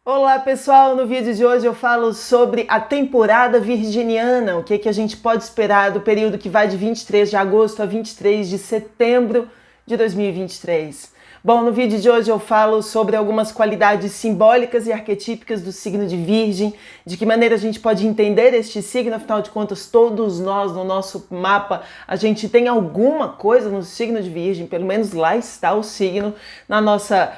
Olá pessoal, no vídeo de hoje eu falo sobre a temporada virginiana, o que a gente pode esperar do período que vai de 23 de agosto a 23 de setembro de 2023. Bom, no vídeo de hoje eu falo sobre algumas qualidades simbólicas e arquetípicas do signo de Virgem, de que maneira a gente pode entender este signo, afinal de contas todos nós no nosso mapa, a gente tem alguma coisa no signo de Virgem, pelo menos lá está o signo na nossa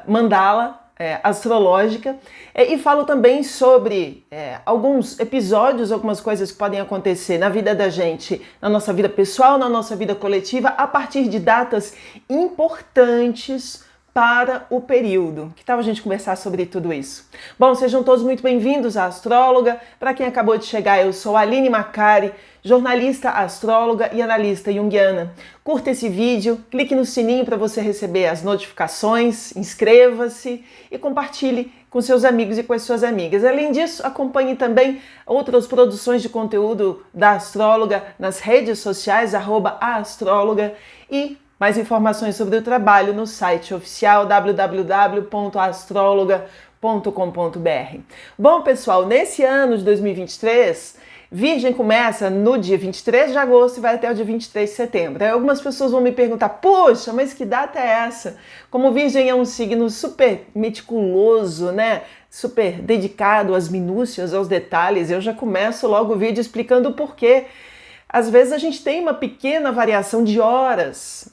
mandala, astrológica, e falo também sobre alguns episódios, algumas coisas que podem acontecer na vida da gente, na nossa vida pessoal, na nossa vida coletiva, a partir de datas importantes para o período. Que tal a gente conversar sobre tudo isso? Bom, sejam todos muito bem-vindos à Astróloga. Para quem acabou de chegar, eu sou a Aline Macari, jornalista, astróloga e analista junguiana. Curta esse vídeo, clique no sininho para você receber as notificações, inscreva-se e compartilhe com seus amigos e com as suas amigas. Além disso, acompanhe também outras produções de conteúdo da Astróloga nas redes sociais, @aastróloga, e mais informações sobre o trabalho no site oficial www.astrologa.com.br. Bom, pessoal, nesse ano de 2023, Virgem começa no dia 23 de agosto e vai até o dia 23 de setembro. Aí algumas pessoas vão me perguntar, poxa, mas que data é essa? Como Virgem é um signo super meticuloso, né? Super dedicado às minúcias, aos detalhes, eu já começo logo o vídeo explicando o porquê. Às vezes a gente tem uma pequena variação de horas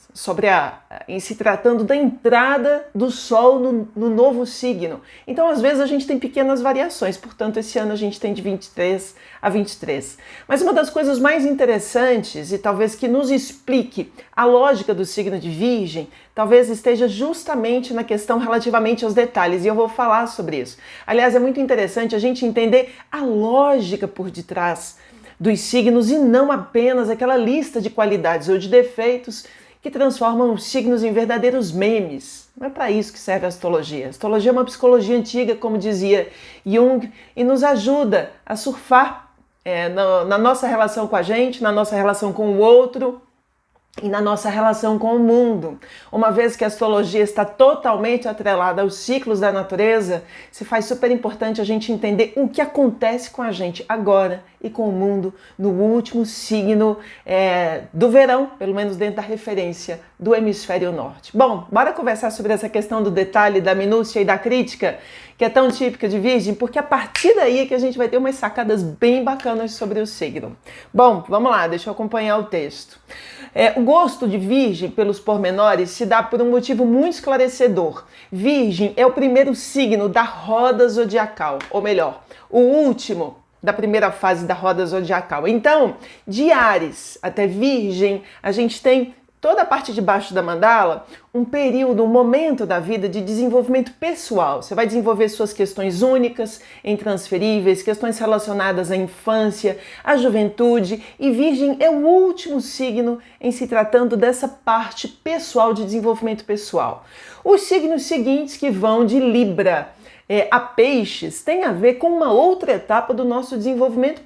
em se tratando da entrada do Sol no novo signo. Então, às vezes, a gente tem pequenas variações, portanto, esse ano a gente tem de 23 a 23. Mas uma das coisas mais interessantes, e talvez que nos explique a lógica do signo de Virgem, talvez esteja justamente na questão relativamente aos detalhes, e eu vou falar sobre isso. Aliás, é muito interessante a gente entender a lógica por detrás dos signos e não apenas aquela lista de qualidades ou de defeitos que transformam os signos em verdadeiros memes. Não é para isso que serve a astrologia. A astrologia é uma psicologia antiga, como dizia Jung, e nos ajuda a surfar na nossa relação com a gente, na nossa relação com o outro e na nossa relação com o mundo. Uma vez que a astrologia está totalmente atrelada aos ciclos da natureza, se faz super importante a gente entender o que acontece com a gente agora e com o mundo no último signo do verão, pelo menos dentro da referência do hemisfério norte. Bom, bora conversar sobre essa questão do detalhe, da minúcia e da crítica, que é tão típica de Virgem, porque a partir daí é que a gente vai ter umas sacadas bem bacanas sobre o signo. Bom, vamos lá, deixa eu acompanhar o texto. O gosto de Virgem pelos pormenores se dá por um motivo muito esclarecedor. Virgem é o primeiro signo da roda zodiacal, ou melhor, o último da primeira fase da roda zodiacal. Então, de Áries até Virgem, a gente tem toda a parte de baixo da mandala, um período, um momento da vida de desenvolvimento pessoal. Você vai desenvolver suas questões únicas, intransferíveis, questões relacionadas à infância, à juventude, e Virgem é o último signo em se tratando dessa parte pessoal, de desenvolvimento pessoal. Os signos seguintes, que vão de Libra a Peixes, tem a ver com uma outra etapa do nosso desenvolvimento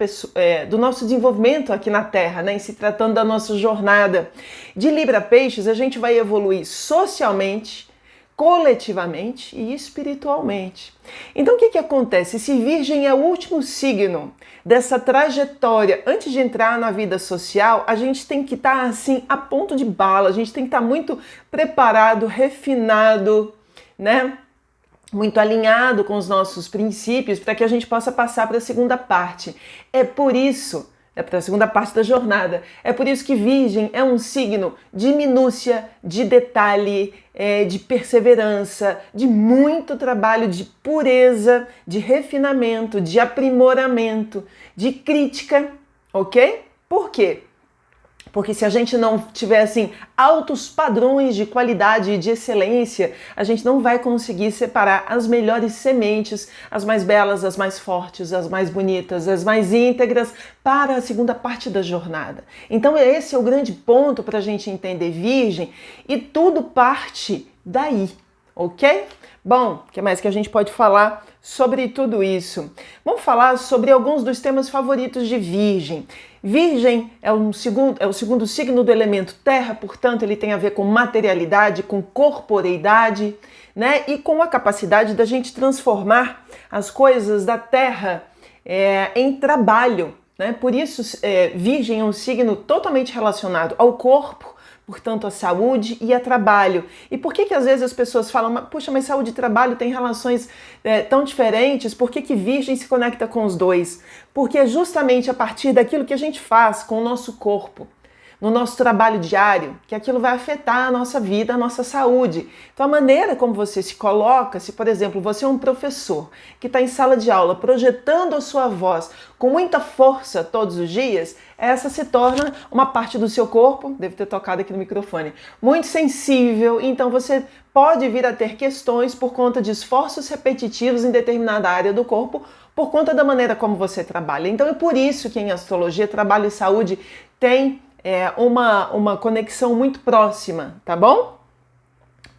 aqui na Terra, né? Em se tratando da nossa jornada. De Libra a Peixes, a gente vai evoluir socialmente, coletivamente e espiritualmente. Então, o que acontece? Se Virgem é o último signo dessa trajetória, antes de entrar na vida social, a gente tem que estar assim a ponto de bala, a gente tem que estar muito preparado, refinado, né? Muito alinhado com os nossos princípios para que a gente possa passar para a segunda parte. Para a segunda parte da jornada. É por isso que Virgem é um signo de minúcia, de detalhe, de perseverança, de muito trabalho, de pureza, de refinamento, de aprimoramento, de crítica, ok? Por quê? Porque se a gente não tiver, assim, altos padrões de qualidade e de excelência, a gente não vai conseguir separar as melhores sementes, as mais belas, as mais fortes, as mais bonitas, as mais íntegras, para a segunda parte da jornada. Então esse é o grande ponto para a gente entender Virgem, e tudo parte daí. ok? Bom, o que mais que a gente pode falar sobre tudo isso? Vamos falar sobre alguns dos temas favoritos de Virgem. Virgem é o segundo signo do elemento terra, portanto ele tem a ver com materialidade, com corporeidade, né? E com a capacidade da gente transformar as coisas da terra em trabalho, né? Por isso, Virgem é um signo totalmente relacionado ao corpo, portanto, a saúde e a trabalho. E por que às vezes as pessoas falam, puxa, mas saúde e trabalho têm relações tão diferentes, por que Virgem se conecta com os dois? Porque é justamente a partir daquilo que a gente faz com o nosso corpo, no nosso trabalho diário, que aquilo vai afetar a nossa vida, a nossa saúde. Então a maneira como você se coloca, se por exemplo você é um professor que está em sala de aula projetando a sua voz com muita força todos os dias, essa se torna uma parte do seu corpo, devo ter tocado aqui no microfone, muito sensível, então você pode vir a ter questões por conta de esforços repetitivos em determinada área do corpo, por conta da maneira como você trabalha. Então é por isso que em astrologia, trabalho e saúde tem uma conexão muito próxima, tá bom?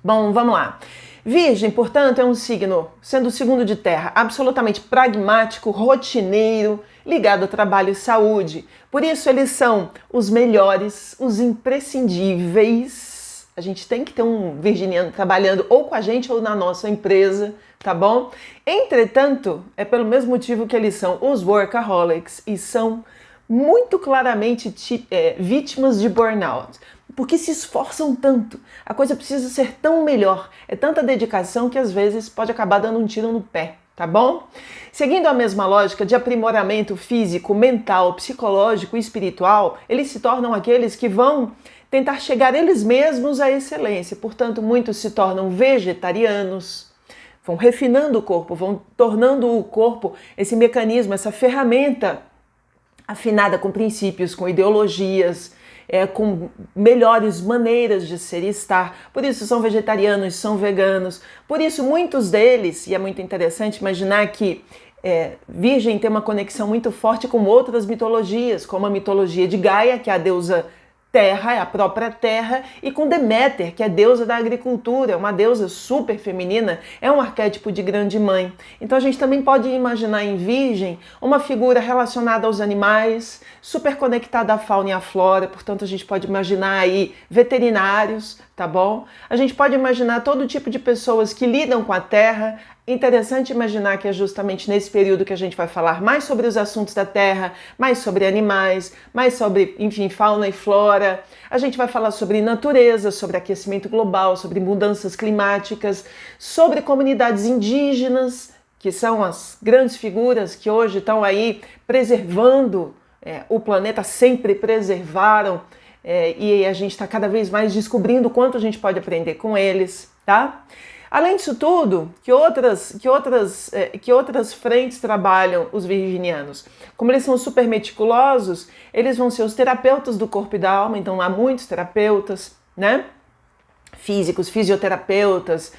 Bom, vamos lá. Virgem, portanto, é um signo, sendo o segundo de terra, absolutamente pragmático, rotineiro, ligado a trabalho e saúde. Por isso, eles são os melhores, os imprescindíveis. A gente tem que ter um virginiano trabalhando ou com a gente ou na nossa empresa, tá bom? Entretanto, é pelo mesmo motivo que eles são os workaholics e são muito claramente vítimas de burnout, porque se esforçam tanto, a coisa precisa ser tão melhor, é tanta dedicação que às vezes pode acabar dando um tiro no pé, tá bom? Seguindo a mesma lógica de aprimoramento físico, mental, psicológico e espiritual, eles se tornam aqueles que vão tentar chegar eles mesmos à excelência, portanto muitos se tornam vegetarianos, vão refinando o corpo, vão tornando o corpo esse mecanismo, essa ferramenta afinada com princípios, com ideologias, com melhores maneiras de ser e estar. Por isso são vegetarianos, são veganos. Por isso muitos deles, e é muito interessante imaginar que Virgem tem uma conexão muito forte com outras mitologias, como a mitologia de Gaia, que é a deusa Terra, é a própria Terra, e com Deméter, que é a deusa da agricultura, uma deusa super feminina, é um arquétipo de grande mãe. Então a gente também pode imaginar em Virgem uma figura relacionada aos animais, super conectada à fauna e à flora, portanto a gente pode imaginar aí veterinários, tá bom? A gente pode imaginar todo tipo de pessoas que lidam com a terra. Interessante imaginar que é justamente nesse período que a gente vai falar mais sobre os assuntos da terra, mais sobre animais, mais sobre, enfim, fauna e flora. A gente vai falar sobre natureza, sobre aquecimento global, sobre mudanças climáticas, sobre comunidades indígenas, que são as grandes figuras que hoje estão aí preservando o planeta, sempre preservaram, e a gente está cada vez mais descobrindo o quanto a gente pode aprender com eles, tá? Além disso tudo, que outras frentes trabalham os virginianos? Como eles são super meticulosos, eles vão ser os terapeutas do corpo e da alma, então há muitos terapeutas, né? Físicos, fisioterapeutas,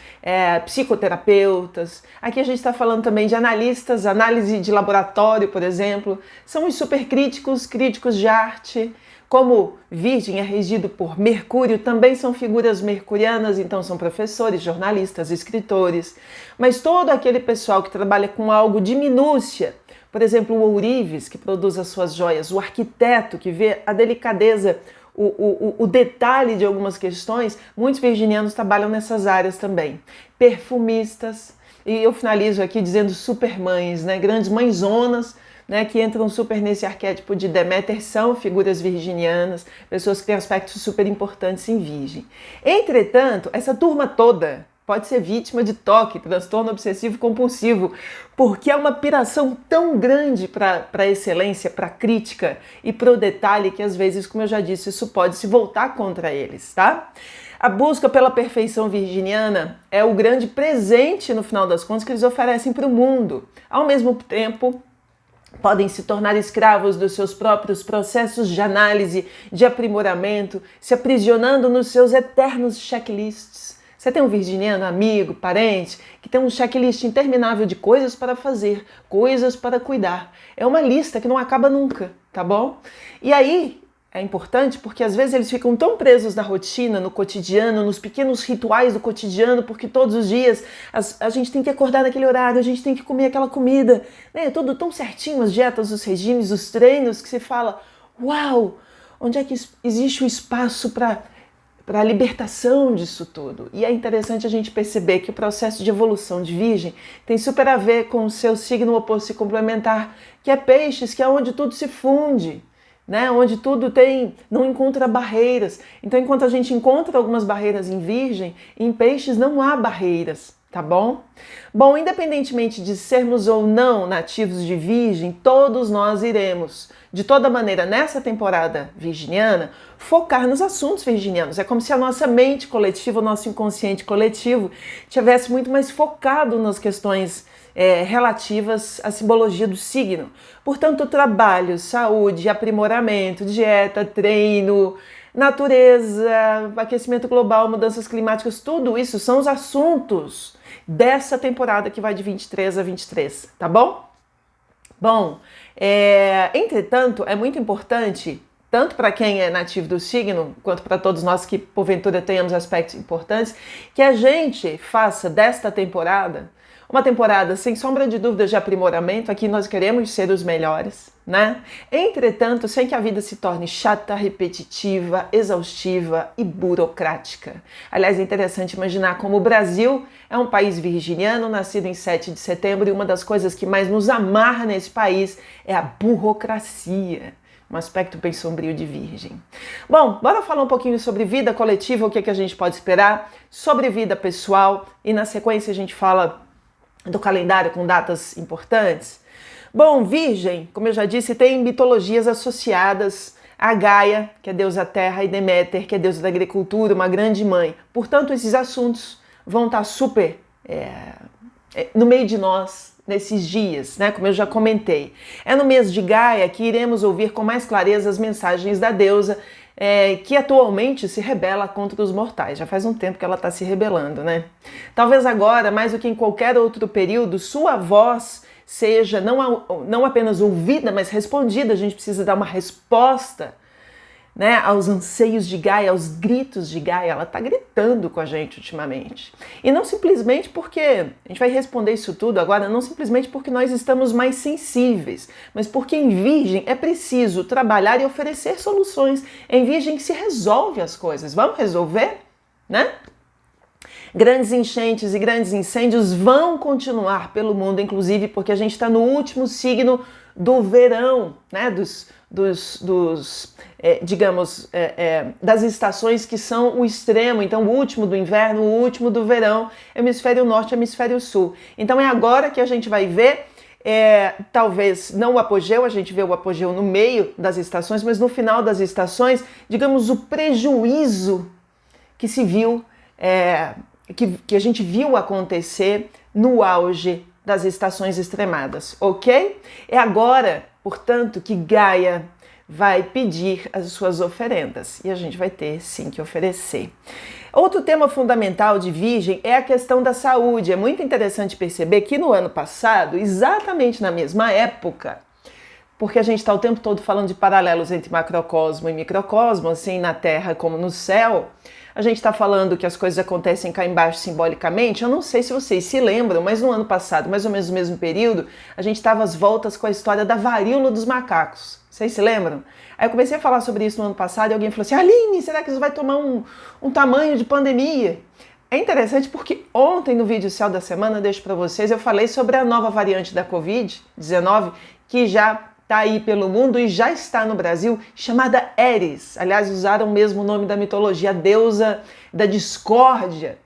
psicoterapeutas. Aqui a gente está falando também de analistas, análise de laboratório, por exemplo. São os super críticos, críticos de arte. Como Virgem é regido por Mercúrio, também são figuras mercurianas, então são professores, jornalistas, escritores. Mas todo aquele pessoal que trabalha com algo de minúcia, por exemplo, o ourives, que produz as suas joias, o arquiteto, que vê a delicadeza, o detalhe de algumas questões, muitos virginianos trabalham nessas áreas também. Perfumistas, e eu finalizo aqui dizendo supermães, né? Grandes mãezonas, né, que entram super nesse arquétipo de Deméter, são figuras virginianas, pessoas que têm aspectos super importantes em Virgem. Entretanto, essa turma toda pode ser vítima de TOC, transtorno obsessivo compulsivo, porque é uma piração tão grande para a excelência, para a crítica e para o detalhe que às vezes, como eu já disse, isso pode se voltar contra eles, tá? A busca pela perfeição virginiana é o grande presente, no final das contas, que eles oferecem para o mundo. Ao mesmo tempo, podem se tornar escravos dos seus próprios processos de análise, de aprimoramento, se aprisionando nos seus eternos checklists. Você tem um virginiano, amigo, parente, que tem um checklist interminável de coisas para fazer, coisas para cuidar. É uma lista que não acaba nunca, tá bom? E aí, é importante porque às vezes eles ficam tão presos na rotina, no cotidiano, nos pequenos rituais do cotidiano, porque todos os dias a gente tem que acordar naquele horário, a gente tem que comer aquela comida, né? Tudo tão certinho, as dietas, os regimes, os treinos, que se fala, uau, onde é que existe o espaço para a libertação disso tudo? E é interessante a gente perceber que o processo de evolução de Virgem tem super a ver com o seu signo oposto e complementar, que é Peixes, que é onde tudo se funde, né? Onde tudo não encontra barreiras. Então, enquanto a gente encontra algumas barreiras em Virgem, em Peixes não há barreiras, tá bom? Bom, independentemente de sermos ou não nativos de Virgem, todos nós iremos, de toda maneira, nessa temporada virginiana, focar nos assuntos virginianos. É como se a nossa mente coletiva, o nosso inconsciente coletivo, tivesse muito mais focado nas questões relativas à simbologia do signo. Portanto, trabalho, saúde, aprimoramento, dieta, treino, natureza, aquecimento global, mudanças climáticas, tudo isso são os assuntos dessa temporada que vai de 23 a 23, tá bom? Bom, entretanto, é muito importante, tanto para quem é nativo do signo, quanto para todos nós que porventura tenhamos aspectos importantes, que a gente faça desta temporada uma temporada sem sombra de dúvidas de aprimoramento. Aqui nós queremos ser os melhores, né? Entretanto, sem que a vida se torne chata, repetitiva, exaustiva e burocrática. Aliás, é interessante imaginar como o Brasil é um país virginiano, nascido em 7 de setembro, e uma das coisas que mais nos amarra nesse país é a burocracia. Um aspecto bem sombrio de Virgem. Bom, bora falar um pouquinho sobre vida coletiva, o que a gente pode esperar, sobre vida pessoal, e na sequência a gente fala do calendário com datas importantes. Bom, Virgem, como eu já disse, tem mitologias associadas a Gaia, que é deusa da terra, e Deméter, que é deusa da agricultura, uma grande mãe. Portanto, esses assuntos vão estar super no meio de nós nesses dias, né? Como eu já comentei. É no mês de Gaia que iremos ouvir com mais clareza as mensagens da deusa, que atualmente se rebela contra os mortais. Já faz um tempo que ela está se rebelando, né? Talvez agora, mais do que em qualquer outro período, sua voz seja não apenas ouvida, mas respondida. A gente precisa dar uma resposta, né, aos anseios de Gaia, aos gritos de Gaia. Ela está gritando com a gente ultimamente. E não simplesmente porque, a gente vai responder isso tudo agora, não simplesmente porque nós estamos mais sensíveis, mas porque em Virgem é preciso trabalhar e oferecer soluções. Em Virgem que se resolve as coisas. Vamos resolver, né? Grandes enchentes e grandes incêndios vão continuar pelo mundo, inclusive porque a gente está no último signo do verão, né? Das estações que são o extremo. Então, o último do inverno, o último do verão, hemisfério norte, hemisfério sul. Então, é agora que a gente vai ver, talvez não o apogeu, a gente vê o apogeu no meio das estações, mas no final das estações, digamos, o prejuízo que se viu, que a gente viu acontecer no auge das estações extremadas, ok? É agora, portanto, que Gaia vai pedir as suas oferendas e a gente vai ter sim que oferecer. Outro tema fundamental de Virgem é a questão da saúde. É muito interessante perceber que no ano passado, exatamente na mesma época, porque a gente está o tempo todo falando de paralelos entre macrocosmo e microcosmo, assim na Terra como no céu, a gente está falando que as coisas acontecem cá embaixo simbolicamente. Eu não sei se vocês se lembram, mas no ano passado, mais ou menos no mesmo período, a gente estava às voltas com a história da varíola dos macacos. Vocês se lembram? Aí eu comecei a falar sobre isso no ano passado e alguém falou assim: Aline, será que isso vai tomar um tamanho de pandemia? É interessante porque ontem no vídeo Céu da Semana, deixo para vocês, eu falei sobre a nova variante da Covid-19 que já está aí pelo mundo e já está no Brasil, chamada Eris. Aliás, usaram o mesmo nome da mitologia, a deusa da discórdia.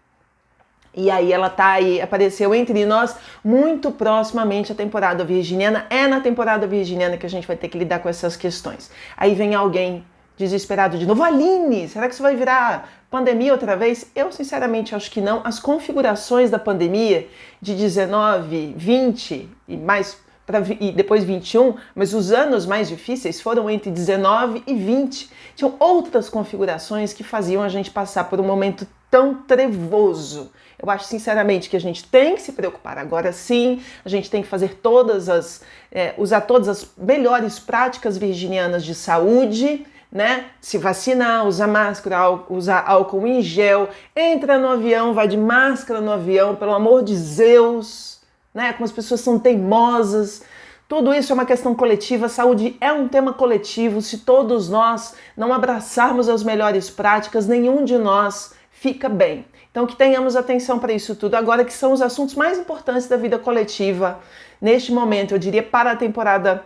E aí ela tá aí, apareceu entre nós muito proximamente a temporada virginiana. É na temporada virginiana que a gente vai ter que lidar com essas questões. Aí vem alguém desesperado de novo: Aline, será que isso vai virar pandemia outra vez? Eu sinceramente acho que não. As configurações da pandemia de 19, 20 e mais e depois 21, mas os anos mais difíceis foram entre 19 e 20. Tinham outras configurações que faziam a gente passar por um momento tão trevoso. Eu acho sinceramente que a gente tem que se preocupar agora sim, a gente tem que fazer usar todas as melhores práticas virginianas de saúde, né? Se vacinar, usar máscara, usar álcool em gel, entra no avião, vai de máscara no avião, pelo amor de Zeus, né? Como as pessoas são teimosas. Tudo isso é uma questão coletiva, a saúde é um tema coletivo. Se todos nós não abraçarmos as melhores práticas, nenhum de nós fica bem. Então que tenhamos atenção para isso tudo agora, que são os assuntos mais importantes da vida coletiva neste momento, eu diria, para a temporada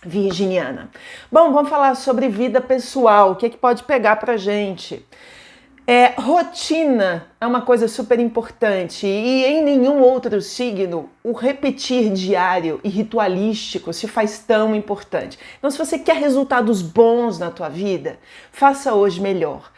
virginiana. Bom, vamos falar sobre vida pessoal, o que é que pode pegar pra gente? Rotina é uma coisa super importante e em nenhum outro signo o repetir diário e ritualístico se faz tão importante. Então, se você quer resultados bons na tua vida, faça hoje melhor.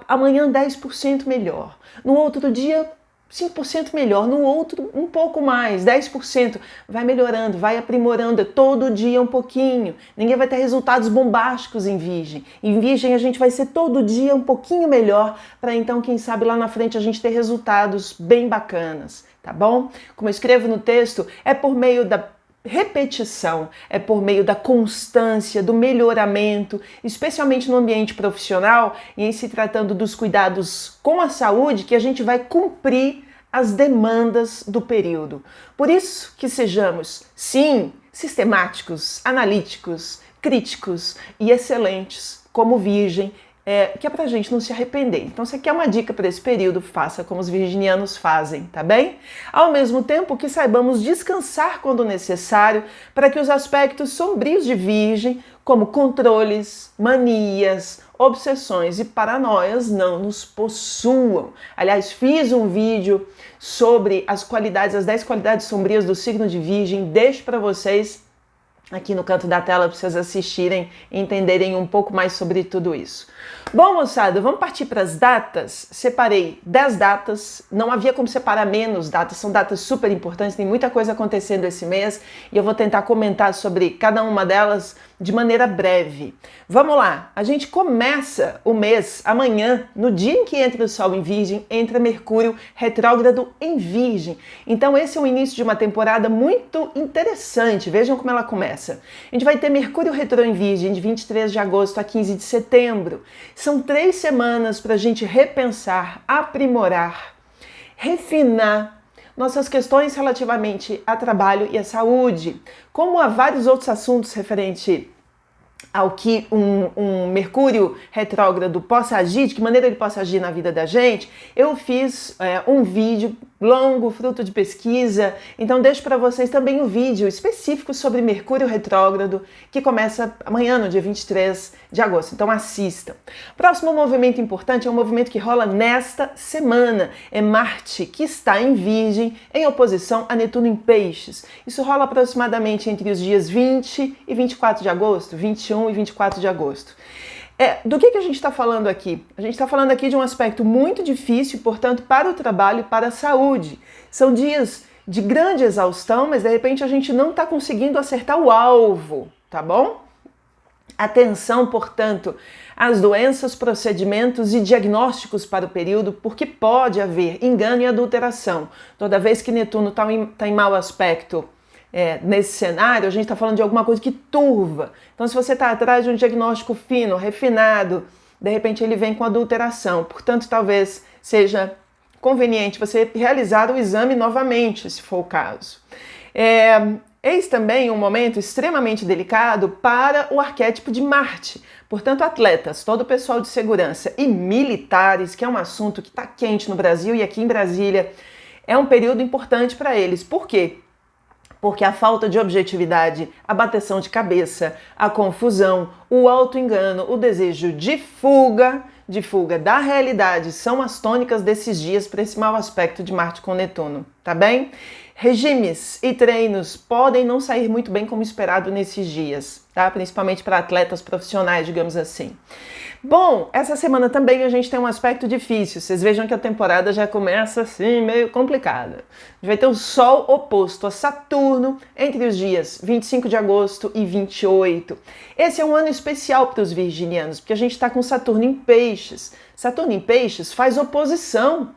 Amanhã 10% melhor. No outro dia 5% melhor, no outro um pouco mais, 10%. Vai melhorando, vai aprimorando, todo dia um pouquinho. Ninguém vai ter resultados bombásticos em Virgem. Em Virgem a gente vai ser todo dia um pouquinho melhor, para então, quem sabe, lá na frente a gente ter resultados bem bacanas, tá bom? Como eu escrevo no texto, é por meio da repetição, é por meio da constância, do melhoramento, especialmente no ambiente profissional e em se tratando dos cuidados com a saúde, que a gente vai cumprir as demandas do período. Por isso que sejamos, sim, sistemáticos, analíticos, críticos e excelentes como Virgem, que é pra gente não se arrepender. Então, se quer uma dica para esse período, faça como os virginianos fazem, tá bem? Ao mesmo tempo que saibamos descansar quando necessário, para que os aspectos sombrios de Virgem, como controles, manias, obsessões e paranoias, não nos possuam. Aliás, fiz um vídeo sobre as 10 qualidades sombrias do signo de Virgem, deixo para vocês aqui no canto da tela para vocês assistirem e entenderem um pouco mais sobre tudo isso. Bom, moçada, vamos partir para as datas. Separei 10 datas, não havia como separar menos datas, são datas super importantes, tem muita coisa acontecendo esse mês e eu vou tentar comentar sobre cada uma delas de maneira breve. Vamos lá, a gente começa o mês amanhã, no dia em que entra o Sol em Virgem, entra Mercúrio retrógrado em Virgem. Então esse é o início de uma temporada muito interessante, vejam como ela começa. A gente vai ter Mercúrio retrô em Virgem de 23 de agosto a 15 de setembro. São 3 semanas para a gente repensar, aprimorar, refinar nossas questões relativamente a trabalho e a saúde. Como há vários outros assuntos referente ao que um Mercúrio retrógrado possa agir, de que maneira ele possa agir na vida da gente, eu fiz um vídeo longo, fruto de pesquisa, então deixo para vocês também um vídeo específico sobre Mercúrio retrógrado, que começa amanhã, no dia 23 de agosto, então assistam. Próximo movimento importante é um movimento que rola nesta semana, é Marte, que está em Virgem, em oposição a Netuno em Peixes. Isso rola aproximadamente entre os dias 20 e 24 de agosto, 21 e 24 de agosto. Do que a gente está falando aqui? A gente está falando aqui de um aspecto muito difícil, portanto, para o trabalho e para a saúde. São dias de grande exaustão, mas de repente a gente não está conseguindo acertar o alvo, tá bom? Atenção, portanto, às doenças, procedimentos e diagnósticos para o período, porque pode haver engano e adulteração. Toda vez que Netuno está em mau aspecto, nesse cenário, a gente está falando de alguma coisa que turva. Então, se você está atrás de um diagnóstico fino, refinado, de repente ele vem com adulteração. Portanto, talvez seja conveniente você realizar o exame novamente, se for o caso. Eis também um momento extremamente delicado para o arquétipo de Marte. Portanto, atletas, todo o pessoal de segurança e militares, que é um assunto que está quente no Brasil e aqui em Brasília, é um período importante para eles. Por quê? Porque a falta de objetividade, a bateção de cabeça, a confusão, o auto-engano, o desejo de fuga da realidade são as tônicas desses dias para esse mau aspecto de Marte com Netuno, tá bem? Regimes e treinos podem não sair muito bem como esperado nesses dias, tá? Principalmente para atletas profissionais, digamos assim. Bom, essa semana também a gente tem um aspecto difícil. Vocês vejam que a temporada já começa assim, meio complicada. A gente vai ter o Sol oposto a Saturno entre os dias 25 de agosto e 28. Esse é um ano especial para os virginianos, porque a gente está com Saturno em Peixes. Saturno em Peixes faz oposição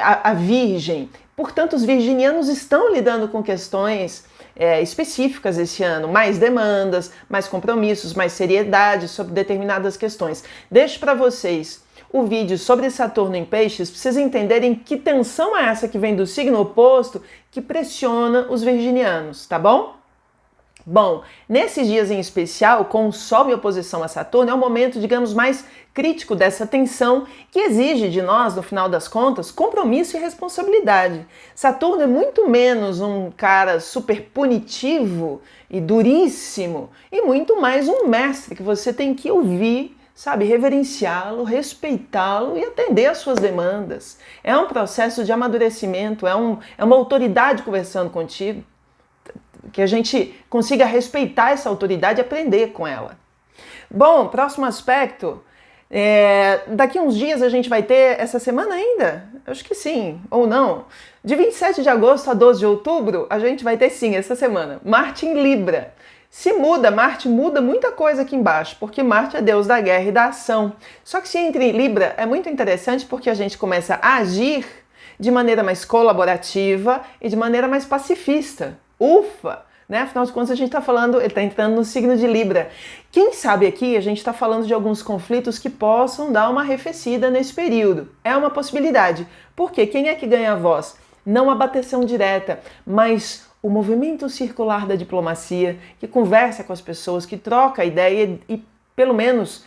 à Virgem. Portanto, os virginianos estão lidando com questões específicas esse ano, mais demandas, mais compromissos, mais seriedade sobre determinadas questões. Deixo para vocês o vídeo sobre Saturno em Peixes para vocês entenderem que tensão é essa que vem do signo oposto que pressiona os virginianos, tá bom? Bom, nesses dias em especial, com o Sol em oposição a Saturno, é um momento, digamos, mais crítico dessa tensão que exige de nós, no final das contas, compromisso e responsabilidade. Saturno é muito menos um cara super punitivo e duríssimo e muito mais um mestre que você tem que ouvir, sabe, reverenciá-lo, respeitá-lo e atender às suas demandas. É um processo de amadurecimento, é uma autoridade conversando contigo, que a gente consiga respeitar essa autoridade e aprender com ela. Bom, próximo aspecto, daqui uns dias a gente vai ter, essa semana ainda? Acho que sim, ou não. De 27 de agosto a 12 de outubro, a gente vai ter sim, essa semana, Marte em Libra. Se muda, Marte muda muita coisa aqui embaixo, porque Marte é deus da guerra e da ação. Só que se entra em Libra é muito interessante porque a gente começa a agir de maneira mais colaborativa e de maneira mais pacifista. Ufa! Né? Afinal de contas, a gente está falando, ele está entrando no signo de Libra. Quem sabe aqui a gente está falando de alguns conflitos que possam dar uma arrefecida nesse período. É uma possibilidade. Porque quem é que ganha a voz? Não a bateção direta, mas o movimento circular da diplomacia, que conversa com as pessoas, que troca ideia e pelo menos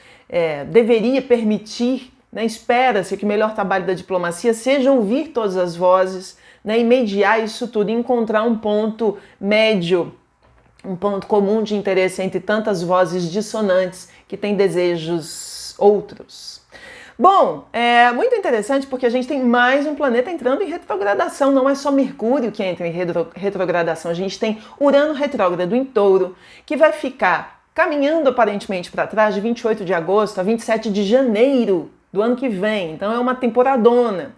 deveria permitir, né, espera-se que o melhor trabalho da diplomacia seja ouvir todas as vozes, né, e mediar isso tudo, encontrar um ponto médio, um ponto comum de interesse entre tantas vozes dissonantes que têm desejos outros. Bom, é muito interessante porque a gente tem mais um planeta entrando em retrogradação, não é só Mercúrio que entra em retrogradação, a gente tem Urano retrógrado em Touro, que vai ficar caminhando aparentemente para trás de 28 de agosto a 27 de janeiro do ano que vem, então é uma temporadona.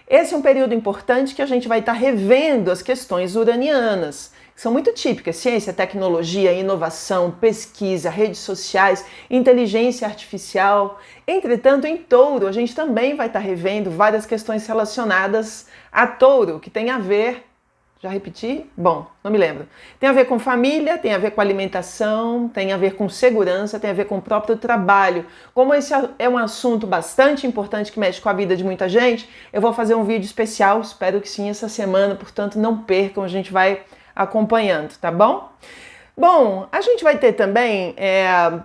Esse é um período importante que a gente vai estar revendo as questões uranianas, que são muito típicas: ciência, tecnologia, inovação, pesquisa, redes sociais, inteligência artificial. Entretanto, em Touro, a gente também vai estar revendo várias questões relacionadas a Touro, que tem a ver... Já repeti? Bom, não me lembro. Tem a ver com família, tem a ver com alimentação, tem a ver com segurança, tem a ver com o próprio trabalho. Como esse é um assunto bastante importante que mexe com a vida de muita gente, eu vou fazer um vídeo especial, espero que sim, essa semana, portanto não percam, a gente vai acompanhando, tá bom? Bom, a gente vai ter também,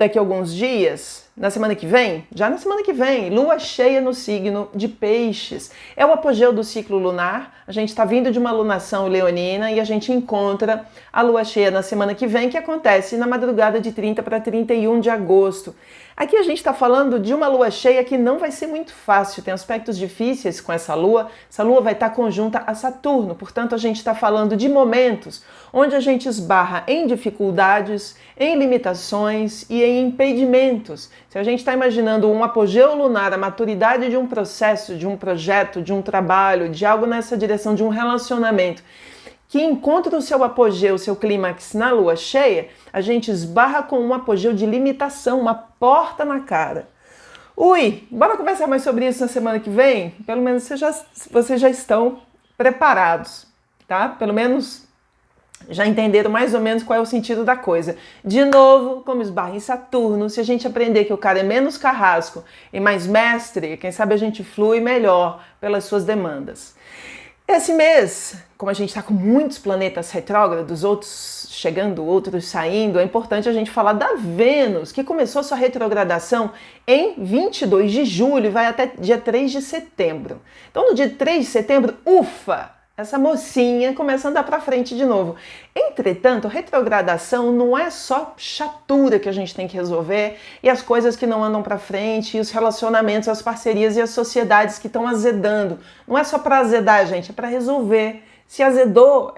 daqui a alguns dias, na semana que vem, já na semana que vem, lua cheia no signo de Peixes. É o apogeu do ciclo lunar, a gente está vindo de uma lunação leonina e a gente encontra a lua cheia na semana que vem, que acontece na madrugada de 30 para 31 de agosto. Aqui a gente está falando de uma lua cheia que não vai ser muito fácil, tem aspectos difíceis com essa lua vai estar conjunta a Saturno, portanto a gente está falando de momentos onde a gente esbarra em dificuldades, em limitações e em impedimentos. Se a gente está imaginando um apogeu lunar, a maturidade de um processo, de um projeto, de um trabalho, de algo nessa direção, de um relacionamento, que encontra o seu apogeu, o seu clímax na lua cheia, a gente esbarra com um apogeu de limitação, uma porta na cara. Ui, bora conversar mais sobre isso na semana que vem? Pelo menos vocês já estão preparados, tá? Pelo menos já entenderam mais ou menos qual é o sentido da coisa. De novo, como esbarra em Saturno, se a gente aprender que o cara é menos carrasco e mais mestre, quem sabe a gente flui melhor pelas suas demandas. Esse mês, como a gente está com muitos planetas retrógrados, outros chegando, outros saindo, é importante a gente falar da Vênus, que começou sua retrogradação em 22 de julho e vai até dia 3 de setembro. Então, no dia 3 de setembro, ufa! Essa mocinha começa a andar para frente de novo. Entretanto, retrogradação não é só chatura que a gente tem que resolver e as coisas que não andam para frente, e os relacionamentos, as parcerias e as sociedades que estão azedando. Não é só para azedar, gente, é para resolver. Se azedou,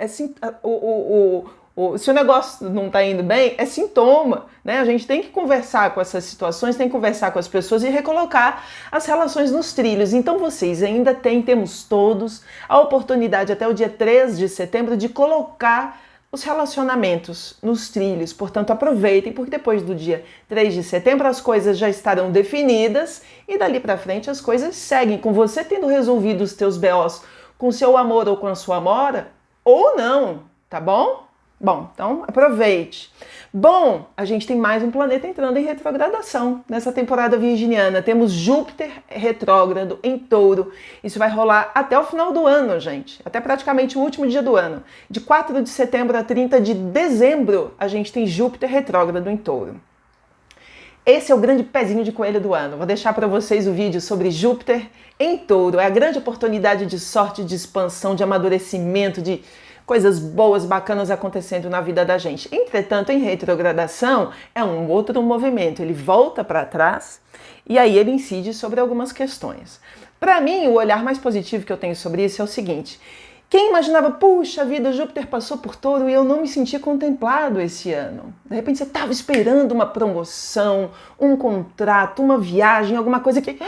se o negócio não está indo bem, é sintoma, né? A gente tem que conversar com essas situações, tem que conversar com as pessoas e recolocar as relações nos trilhos. Então vocês ainda temos todos a oportunidade até o dia 3 de setembro de colocar os relacionamentos nos trilhos. Portanto, aproveitem, porque depois do dia 3 de setembro as coisas já estarão definidas e dali para frente as coisas seguem, com você tendo resolvido os teus BOs com seu amor ou com a sua amora, ou não, tá bom? Bom, então aproveite. Bom, a gente tem mais um planeta entrando em retrogradação nessa temporada virginiana. Temos Júpiter retrógrado em Touro. Isso vai rolar até o final do ano, gente. Até praticamente o último dia do ano. De 4 de setembro a 30 de dezembro, a gente tem Júpiter retrógrado em Touro. Esse é o grande pezinho de coelho do ano. Vou deixar para vocês o vídeo sobre Júpiter em Touro. É a grande oportunidade de sorte, de expansão, de amadurecimento, de coisas boas, bacanas acontecendo na vida da gente. Entretanto, em retrogradação é um outro movimento. Ele volta para trás e aí ele incide sobre algumas questões. Para mim, o olhar mais positivo que eu tenho sobre isso é o seguinte. Quem imaginava, puxa vida, Júpiter passou por Touro e eu não me senti contemplado esse ano. De repente você estava esperando uma promoção, um contrato, uma viagem, alguma coisa que...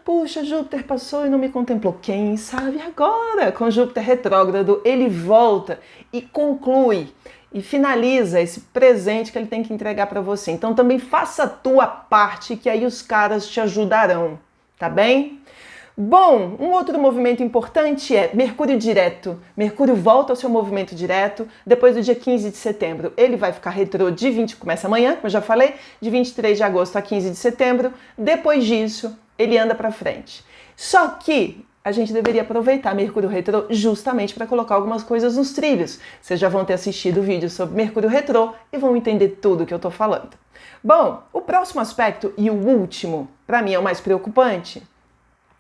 Puxa, Júpiter passou e não me contemplou. Quem sabe agora, com Júpiter retrógrado, ele volta e conclui e finaliza esse presente que ele tem que entregar para você. Então também faça a tua parte, que aí os caras te ajudarão, tá bem? Bom, um outro movimento importante é Mercúrio direto. Mercúrio volta ao seu movimento direto depois do dia 15 de setembro. Ele vai ficar retrô começa amanhã, como eu já falei, de 23 de agosto a 15 de setembro. Depois disso, ele anda para frente. Só que a gente deveria aproveitar Mercúrio retrô justamente para colocar algumas coisas nos trilhos. Vocês já vão ter assistido o vídeo sobre Mercúrio retrô e vão entender tudo o que eu estou falando. Bom, o próximo aspecto e o último, para mim é o mais preocupante,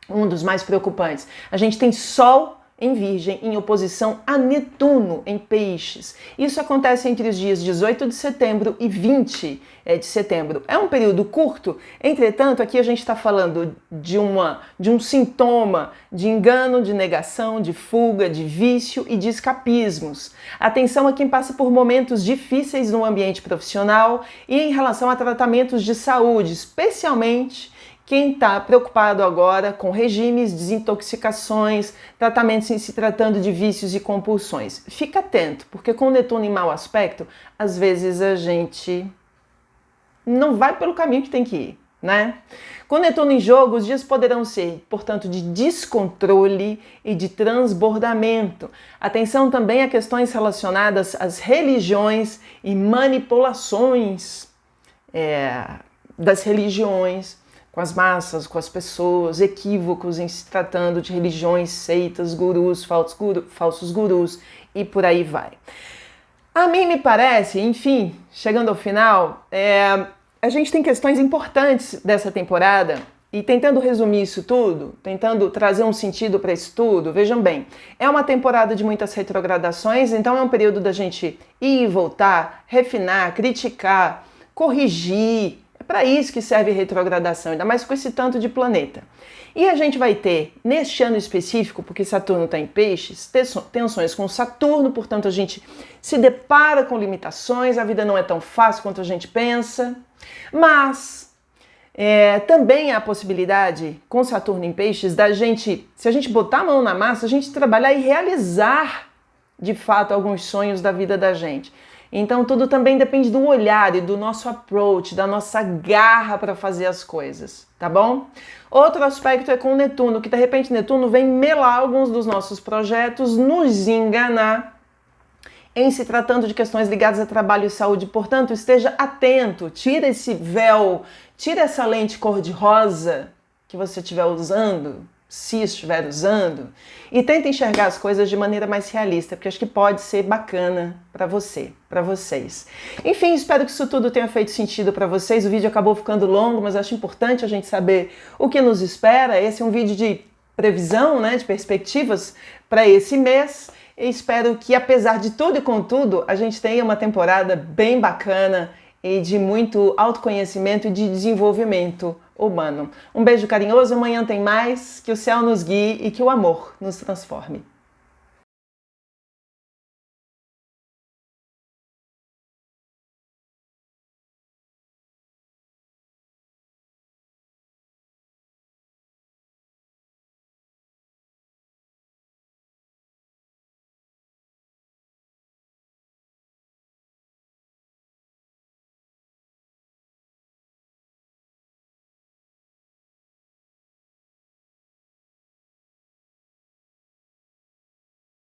um dos mais preocupantes. A gente tem Sol em Virgem em oposição a Netuno em Peixes. Isso acontece entre os dias 18 de setembro e 20 de setembro. É um período curto, entretanto, aqui a gente está falando de um sintoma de engano, de negação, de fuga, de vício e de escapismos. Atenção a quem passa por momentos difíceis no ambiente profissional e em relação a tratamentos de saúde, especialmente quem está preocupado agora com regimes, desintoxicações, tratamentos em se tratando de vícios e compulsões. Fica atento, porque com Netuno em mau aspecto, às vezes a gente não vai pelo caminho que tem que ir, né? Com Netuno em jogo, os dias poderão ser, portanto, de descontrole e de transbordamento. Atenção também a questões relacionadas às religiões e manipulações das religiões, com as massas, com as pessoas, equívocos em se tratando de religiões, seitas, gurus, falsos gurus e por aí vai. A mim me parece, enfim, chegando ao final, a gente tem questões importantes dessa temporada e tentando resumir isso tudo, tentando trazer um sentido para isso tudo, vejam bem, é uma temporada de muitas retrogradações, então é um período da gente ir e voltar, refinar, criticar, corrigir. É para isso que serve retrogradação, ainda mais com esse tanto de planeta. E a gente vai ter, neste ano específico, porque Saturno está em Peixes, tensões com Saturno, portanto a gente se depara com limitações, a vida não é tão fácil quanto a gente pensa, mas também há a possibilidade, com Saturno em Peixes, da gente, se a gente botar a mão na massa, a gente trabalhar e realizar, de fato, alguns sonhos da vida da gente. Então tudo também depende do olhar e do nosso approach, da nossa garra para fazer as coisas, tá bom? Outro aspecto é com Netuno, que de repente Netuno vem melar alguns dos nossos projetos, nos enganar em se tratando de questões ligadas a trabalho e saúde. Portanto, esteja atento, tira esse véu, tira essa lente cor-de-rosa que você estiver usando, se estiver usando, e tenta enxergar as coisas de maneira mais realista, porque acho que pode ser bacana para você, para vocês. Enfim, espero que isso tudo tenha feito sentido para vocês. O vídeo acabou ficando longo, mas acho importante a gente saber o que nos espera. Esse é um vídeo de previsão, né, de perspectivas para esse mês. E espero que, apesar de tudo e contudo, a gente tenha uma temporada bem bacana e de muito autoconhecimento e de desenvolvimento humano. Um beijo carinhoso, amanhã tem mais, que o céu nos guie e que o amor nos transforme.